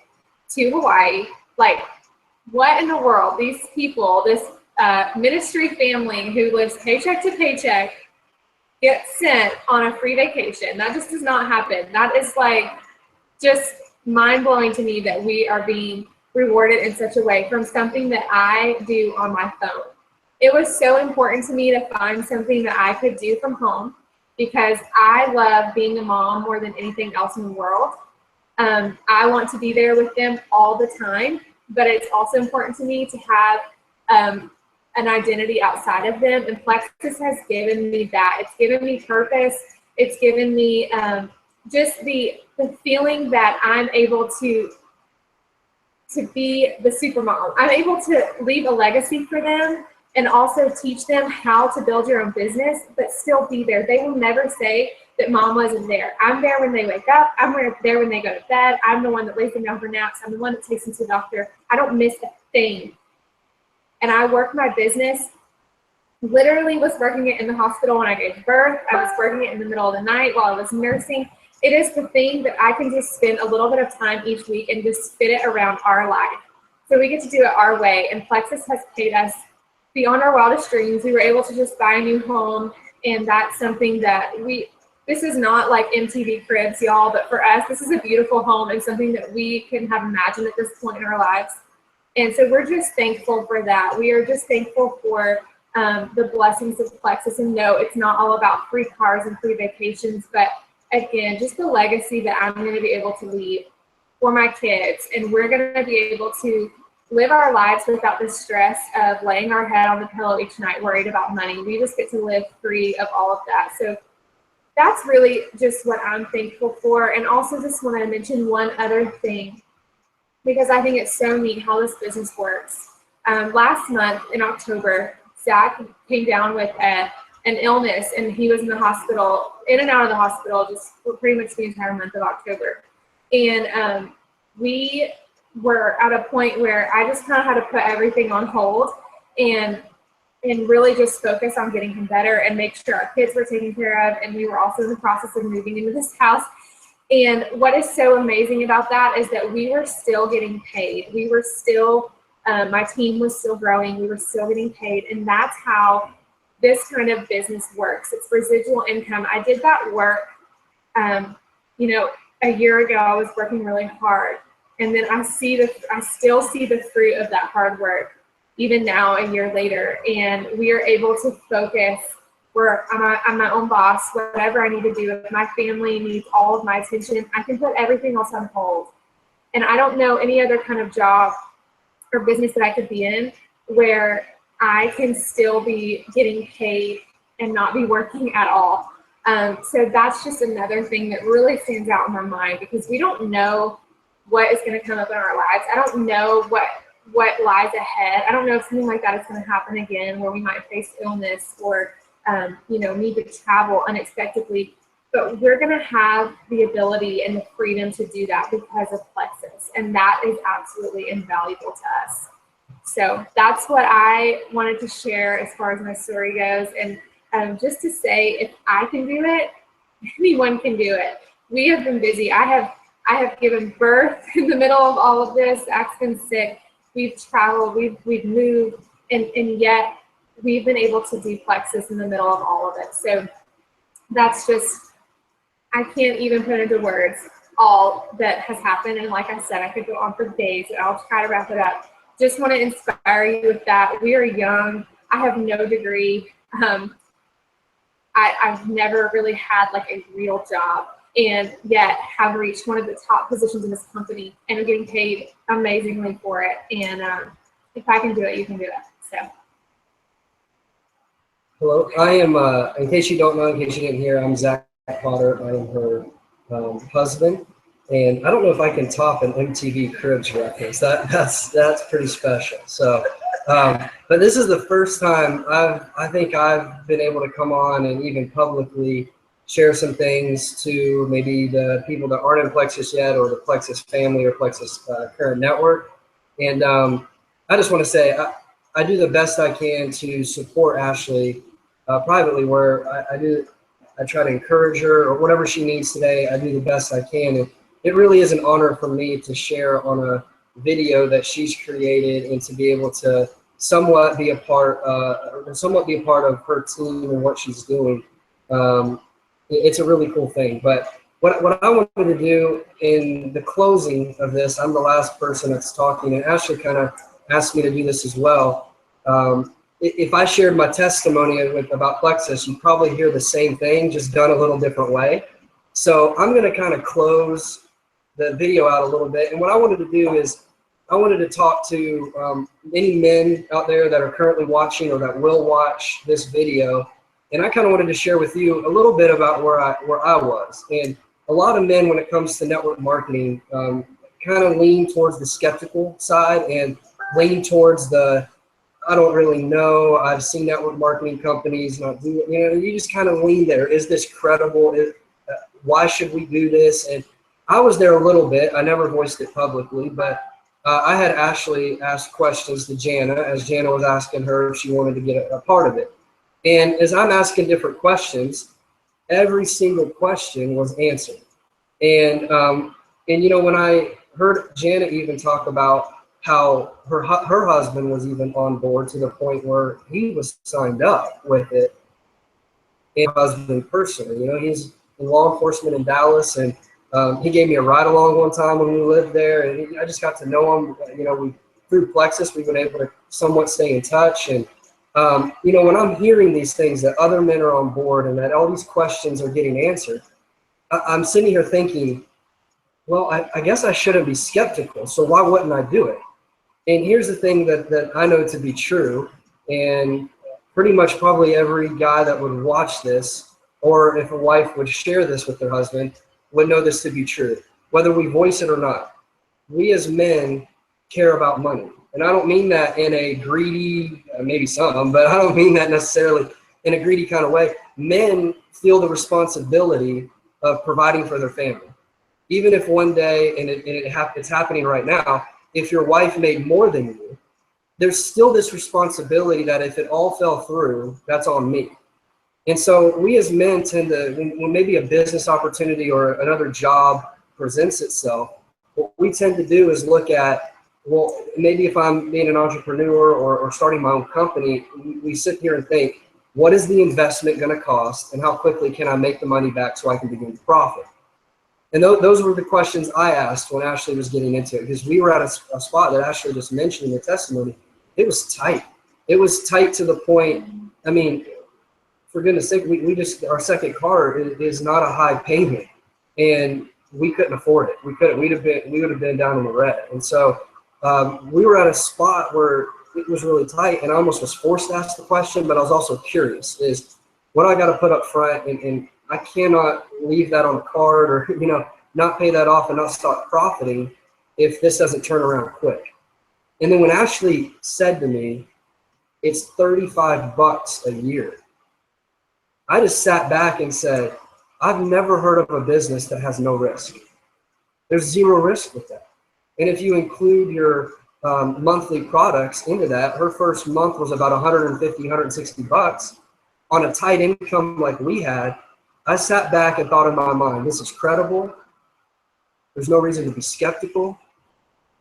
to Hawaii. Like, what in the world? These people, this ministry family who lives paycheck to paycheck, get sent on a free vacation. That just does not happen. That is like just mind-blowing to me that we are being rewarded in such a way from something that I do on my phone. It was so important to me to find something that I could do from home, because I love being a mom more than anything else in the world. I want to be there with them all the time, but it's also important to me to have an identity outside of them, and Plexus has given me that. It's given me purpose. It's given me just the feeling that I'm able to be the super mom. I'm able to leave a legacy for them, and also teach them how to build your own business, but still be there. They will never say that mom wasn't there. I'm there when they wake up. I'm there when they go to bed. I'm the one that lays them down for naps. I'm the one that takes them to the doctor. I don't miss a thing. And I work my business, literally was working it in the hospital when I gave birth. I was working it in the middle of the night while I was nursing. It is the thing that I can just spend a little bit of time each week and just fit it around our life. So we get to do it our way, and Plexus has paid us beyond our wildest dreams. We were able to just buy a new home, and that's something that this is not like MTV Cribs, y'all, but for us, this is a beautiful home and something that we couldn't have imagined at this point in our lives. And so we're just thankful for that. We are just thankful for the blessings of Plexus. And no, it's not all about free cars and free vacations, but again, just the legacy that I'm going to be able to leave for my kids. And we're going to be able to live our lives without the stress of laying our head on the pillow each night worried about money. We just get to live free of all of that. So that's really just what I'm thankful for. And also just want to mention one other thing, because I think it's so neat how this business works. Last month in October, Zach came down with an illness, and he was in the hospital, in and out of the hospital, just for pretty much the entire month of October. And we were at a point where I just kind of had to put everything on hold and really just focus on getting him better and make sure our kids were taken care of. And we were also in the process of moving into this house. And what is so amazing about that is that we were still getting paid. We were still, my team was still growing. We were still getting paid. And that's how this kind of business works. It's residual income. I did that work, you know, a year ago. I was working really hard. And then I still see the fruit of that hard work, even now, a year later. And we are able to focus. I'm my own boss. Whatever I need to do, if my family needs all of my attention, I can put everything else on hold. And I don't know any other kind of job or business that I could be in where I can still be getting paid and not be working at all. So that's just another thing that really stands out in my mind, because we don't know what is going to come up in our lives. I don't know what lies ahead. I don't know if something like that is going to happen again, where we might face illness or you know, need to travel unexpectedly. But we're going to have the ability and the freedom to do that because of Plexus, and that is absolutely invaluable to us. So that's what I wanted to share as far as my story goes. And just to say, if I can do it, anyone can do it. We have been busy. I have given birth in the middle of all of this. Zach's been sick. We've traveled. We've moved, and yet we've been able to do Plexus in the middle of all of it. So that's just, I can't even put into words all that has happened. And like I said, I could go on for days, but I'll try to wrap it up. Just want to inspire you with that. We are young. I have no degree. I've never really had like a real job, and yet have reached one of the top positions in this company and are getting paid amazingly for it. And if I can do it, you can do it. So. Hello, I am, in case you don't know, in case you didn't hear, I'm Zach Potter. I am her husband. And I don't know if I can top an MTV Cribs reference. That's pretty special. So, but this is the first time I think I've been able to come on and even publicly share some things to maybe the people that aren't in Plexus yet, or the Plexus family, or Plexus current network. And I just want to say I do the best I can to support Ashley privately, where I try to encourage her, or whatever she needs today. I do the best I can. And it really is an honor for me to share on a video that she's created, and to be able to somewhat be a part of her team and what she's doing. It's a really cool thing. But what I wanted to do in the closing of this, I'm the last person that's talking, and Ashley kind of asked me to do this as well. If I shared my testimony about Plexus, you'd probably hear the same thing, just done a little different way. So I'm going to kind of close the video out a little bit. And what I wanted to do is I wanted to talk to any men out there that are currently watching or that will watch this video. And I kind of wanted to share with you a little bit about where I was. And a lot of men, when it comes to network marketing, kind of lean towards the skeptical side and lean towards the, I don't really know, I've seen network marketing companies not do it. You know, you just kind of lean there. Is this credible? Why should we do this? And I was there a little bit. I never voiced it publicly, but I had Ashley ask questions to Jana, as Jana was asking her if she wanted to get a part of it. And as I'm asking different questions, every single question was answered. And you know, when I heard Jana even talk about how her husband was even on board to the point where he was signed up with it, and husband personally, you know, he's in law enforcement in Dallas, and he gave me a ride along one time when we lived there, and I just got to know him. You know, through Plexus, we've been able to somewhat stay in touch. And you know, when I'm hearing these things that other men are on board and that all these questions are getting answered, I'm sitting here thinking, well, I guess I shouldn't be skeptical. So why wouldn't I do it? And here's the thing that I know to be true, and pretty much probably every guy that would watch this, or if a wife would share this with their husband, would know this to be true, whether we voice it or not. We as men care about money. And I don't mean that in a greedy, maybe some, but I don't mean that necessarily in a greedy kind of way. Men feel the responsibility of providing for their family. Even if one day, and it's happening right now, if your wife made more than you, there's still this responsibility that if it all fell through, that's on me. And so we as men tend to, when maybe a business opportunity or another job presents itself, what we tend to do is look at, well, maybe if I'm being an entrepreneur or starting my own company, we sit here and think, what is the investment going to cost, and how quickly can I make the money back so I can begin to profit? And those were the questions I asked when Ashley was getting into it, because we were at a spot that Ashley just mentioned in the testimony. It was tight. It was tight to the point, I mean, for goodness sake, we just, our second car is not a high payment, and we couldn't afford it. We would have been down in the red. And so we were at a spot where it was really tight, and I almost was forced to ask the question, but I was also curious, is what I got to put up front, and I cannot leave that on the card, or, not pay that off and not start profiting if this doesn't turn around quick. And then when Ashley said to me, it's $35 a year, I just sat back and said, I've never heard of a business that has no risk. There's zero risk with that. And if you include your monthly products into that, her first month was about $150, $160 on a tight income like we had. I sat back and thought in my mind, this is credible. There's no reason to be skeptical.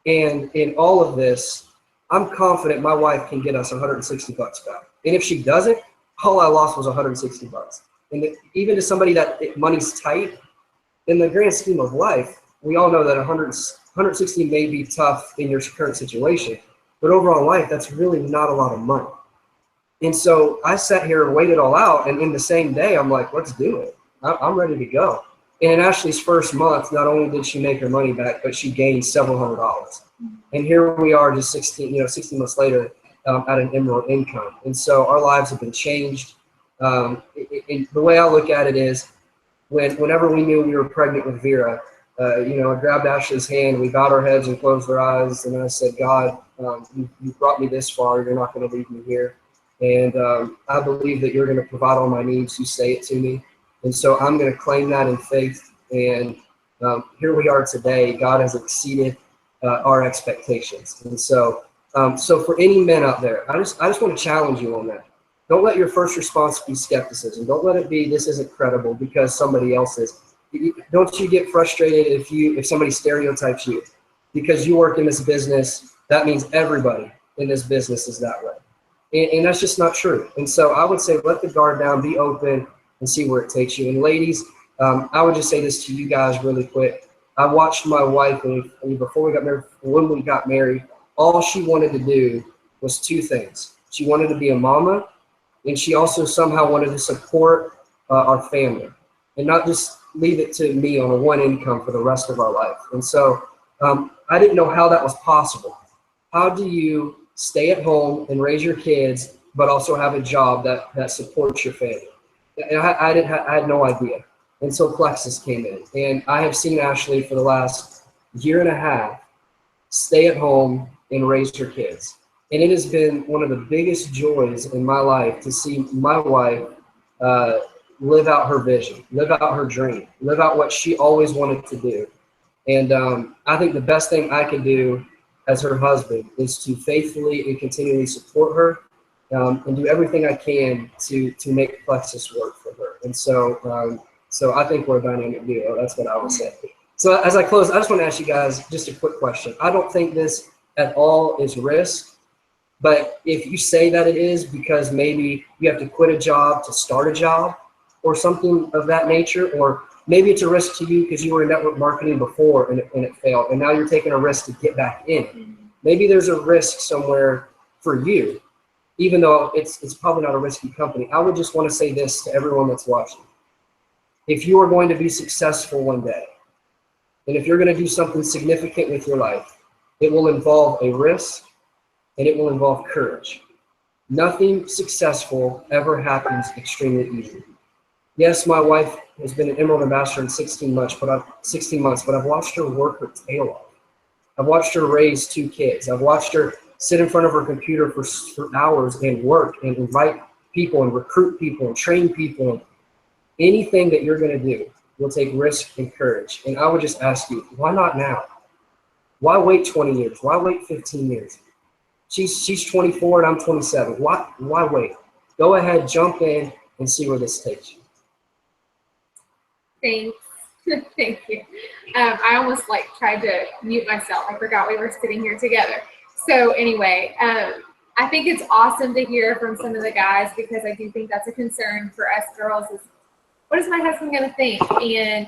And in all of this, I'm confident my wife can get us $160 back. And if she doesn't, all I lost was $160. And even to somebody that money's tight, in the grand scheme of life, we all know that 160 may be tough in your current situation, but overall in life, that's really not a lot of money. And so I sat here and waited it all out, and in the same day, I'm like, let's do it. I'm ready to go. And in Ashley's first month, not only did she make her money back, but she gained several $100s. And here we are just 16 months later at an emerald income. And so our lives have been changed. The way I look at it is whenever we knew we were pregnant with Vera, I grabbed Ashley's hand, we bowed our heads and closed our eyes, and I said, God, you brought me this far, you're not going to leave me here. And I believe that you're going to provide all my needs. You say it to me. And so I'm going to claim that in faith. And here we are today. God has exceeded our expectations. And so for any men out there, I just want to challenge you on that. Don't let your first response be skepticism. Don't let it be, this isn't credible because somebody else is. Don't you get frustrated if somebody stereotypes you because you work in this business. That means everybody in this business is that way. And that's just not true. And so I would say, let the guard down, be open, and see where it takes you. And ladies, I would just say this to you guys really quick. I watched my wife, and before we got married, when we got married, all she wanted to do was two things. She wanted to be a mama, and she also somehow wanted to support our family and not just leave it to me on a one income for the rest of our life. And so I didn't know how that was possible. How do you stay at home and raise your kids, but also have a job that supports your family? And I had no idea until Plexus came in. And I have seen Ashley for the last year and a half stay at home and raise her kids. And it has been one of the biggest joys in my life to see my wife live out her vision, live out her dream, live out what she always wanted to do. And I think the best thing I can do as her husband is to faithfully and continually support her and do everything I can to make Plexus work for her. And so I think we're a dynamic duo. That's what I would say. So as I close, I just want to ask you guys just a quick question. I don't think this at all is risk, but if you say that it is because maybe you have to quit a job to start a job or something of that nature, or maybe it's a risk to you because you were in network marketing before and it failed, and now you're taking a risk to get back in. Maybe there's a risk somewhere for you, even though it's probably not a risky company. I would just want to say this to everyone that's watching. if you are going to be successful one day, and if you're going to do something significant with your life, it will involve a risk and it will involve courage. Nothing successful ever happens extremely easy. Yes, my wife has been an Emerald Ambassador in 16 months, but I've watched her work her tail off. I've watched her raise 2 kids. I've watched her sit in front of her computer for hours and work and invite people and recruit people and train people. Anything that you're going to do will take risk and courage. And I would just ask you, why not now? Why wait 20 years? Why wait 15 years? She's 24 and I'm 27. Why wait? Go ahead, jump in and see where this takes you. Thanks. Thank you. I almost tried to mute myself. I forgot we were sitting here together. So anyway, I think it's awesome to hear from some of the guys, because I do think that's a concern for us girls is, what is my husband going to think? And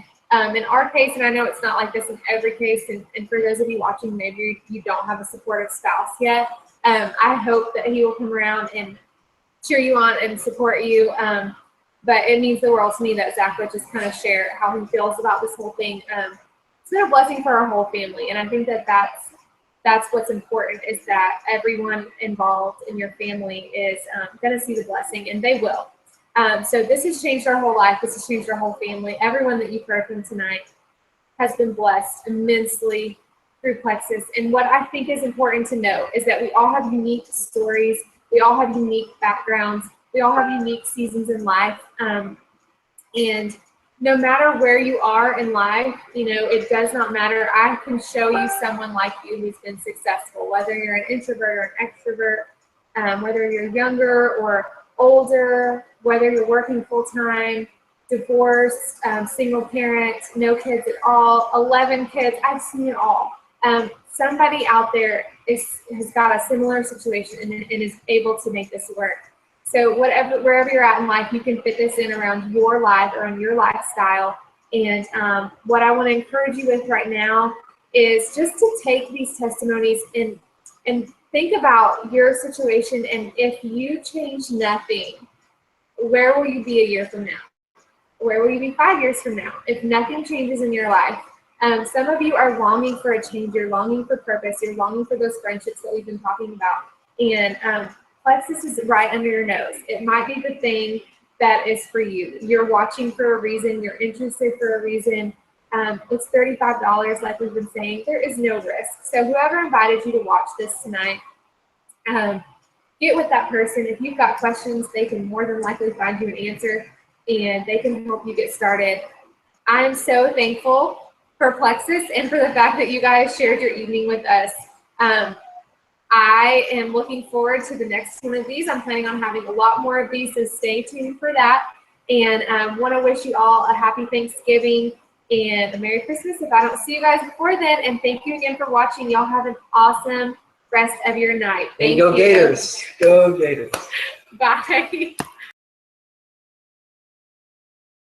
in our case, and I know it's not like this in every case, and for those of you watching, maybe you don't have a supportive spouse yet, I hope that he will come around and cheer you on and support you. But it means the world to me that Zach would just kind of share how he feels about this whole thing. It's been a blessing for our whole family, and I think that that's what's important, is that everyone involved in your family is going to see the blessing, and they will. So this has changed our whole life. This has changed our whole family. Everyone that you've heard from tonight has been blessed immensely through Plexus. And what I think is important to know is that we all have unique stories. We all have unique backgrounds. We all have unique seasons in life. And no matter where you are in life, it does not matter. I can show you someone like you who's been successful, whether you're an introvert or an extrovert, whether you're younger or older, whether you're working full-time, divorced, single parent, no kids at all, 11 kids. I've seen it all. Somebody out there has got a similar situation and is able to make this work. So wherever you're at in life, you can fit this in around your life or on your lifestyle. And what I want to encourage you with right now is just to take these testimonies and think about your situation. And if you change nothing, where will you be a year from now? Where will you be 5 years from now? If nothing changes in your life, some of you are longing for a change. You're longing for purpose. You're longing for those friendships that we've been talking about. And Plexus is right under your nose. It might be the thing that is for you. You're watching for a reason. You're interested for a reason. It's $35, like we've been saying. There is no risk. So whoever invited you to watch this tonight, get with that person. If you've got questions, they can more than likely find you an answer, and they can help you get started. I'm so thankful for Plexus and for the fact that you guys shared your evening with us. I am looking forward to the next one of these. I'm planning on having a lot more of these, so stay tuned for that. And want to wish you all a happy Thanksgiving and a Merry Christmas if I don't see you guys before then. And thank you again for watching. Y'all have an awesome rest of your night. And go Gators. Go Gators. Bye.